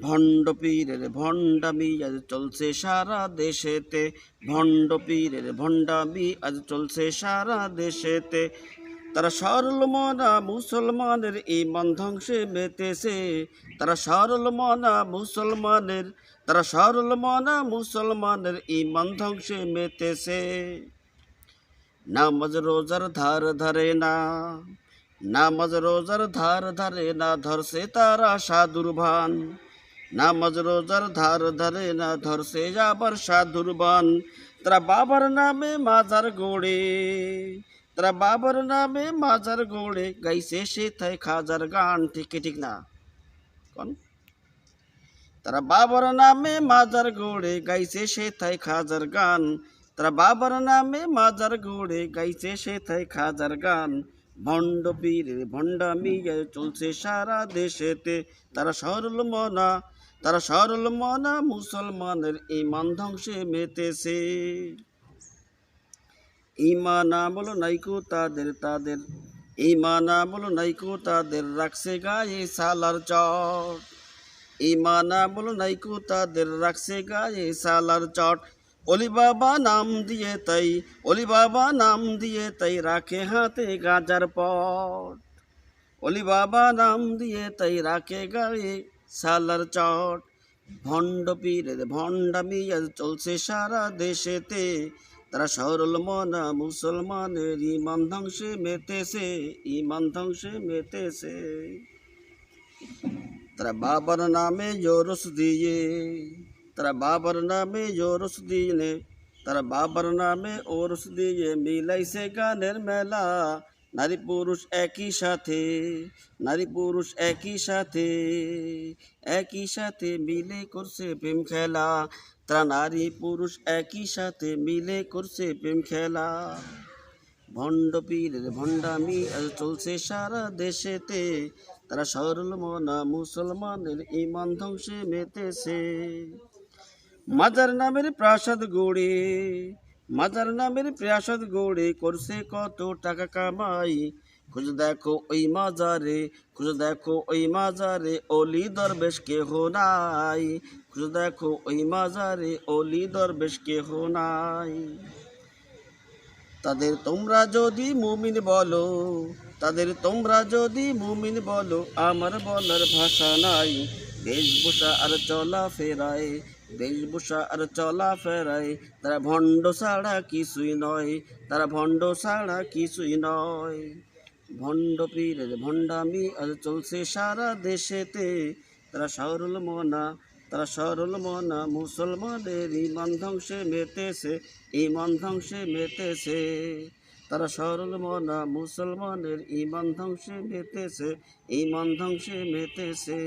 ভণ্ড পীরের ভণ্ডামি আজ চলছে সারা দেশেতে, ভণ্ড পীরের ভণ্ডামি আজ চলছে সারা দেশেতে। তারা সরল মনা মুসলমানের ঈমান ধ্বংসে মেতেছে, তারা সরল মনা মুসলমানের, তারা সরল মনা মুসলমানের ঈমান ধ্বংসে মেতেছে। নামাজ রোজার ধার ধারে না, নামাজ রোজার ধার ধারে না, ধরছে তারা সাধুর ভান। নামাজ রোজার ধার ধারে না, ধরছে আবার সাধুর বান। তারা বাবার নামে মাজার গোড়ে, তারা বাবার নামে মাজার গোড়ে, গাইছে সেথায় খাজার গান। ঠিক কি ঠিক না কোন? তারা বাবার নামে মাজার গোড়ে, গাইছে সেথায় খাজার গান। তারা বাবার নামে মাজার গোড়ে, গাইছে সেথায় খাজার গান। ভণ্ড পীরের ভণ্ডামি চলছে সারা দেশেতে, তারা সরল মনা, তারা সরল মনা মুসলমানের ঈমান ধ্বংসে মেতেছে। ঈমান আমল নাইকো তাদের, তাদের ঈমান আমল নাইকো তাদের, রাখছে গায়ে সালার চট। ঈমান আমল নাইকো তাদের, রাখছে গায়ে সালার চট। অলি বাবা নাম দিয়ে তাই, অলি বাবা নাম দিয়ে তাই, রাখে হাতে গাজার পট। অলি বাবা নাম দিয়ে তাই, রাখে গায়ে সালার চট। ভণ্ড পীরের ভণ্ডামি আজ চলছে সারা দেশেতে, তারা সরল মনা মুসলমানের ঈমান ধ্বংসে মেতেছে, ঈমান ধ্বংসে মেতেছে। তারা বাবার নামে জোরস দিয়ে, তারা বাবার নামে জোরস দিয়ে, তারা বাবার নামে ওরস দিয়ে, মিলাইছে গানের মেলা। নারী পুরুষ একই সাথে, নারী পুরুষ একই সাথে, একই সাথে মিলে করছে প্রেম খেলা। তারা নারী পুরুষ একই সাথে মিলে করছে প্রেম খেলা। ভণ্ড পীরের ভণ্ডামি আজ চলছে সারা দেশেতে, তারা সরল মনা মুসলমানের ঈমান ধ্বংসে মেতেছে। মাজার নামের প্রাসাদ গড়ে, মাজার নামের প্রাসাদ গড়ে, করছে কত টাকা কামাই। খুঁজে দেখো ওই মাজারে, খুঁজে দেখো ওই মাজারে, অলি দরবেশ কেহ নাই। খুঁজে দেখো ওই মাজারে, অলি দরবেশ কেহ নাই। তাদের তোমরা যদি মুমিন বলো, তাদের তোমরা যদি মুমিন বলো, আমার বলার ভাষা নাই। বেশভূষা আর চলা ফেরায়, বেশভূষা আর চলা ফেরায়, তারা ভণ্ড ছাড়া কিছুই নয়, তারা ভণ্ড ছাড়া কিছুই নয়। ভণ্ড পীরের ভণ্ডামি আজ চলছে সারা দেশেতে, তারা সরল মনা, তারা সরল মনা মুসলমানের ঈমান ধ্বংসে মেতেছে, ঈমান ধ্বংসে মেতেছে। তারা সরল মনা মুসলমানের ঈমান ধ্বংসে মেতেছে, ঈমান ধ্বংসে মেতেছে।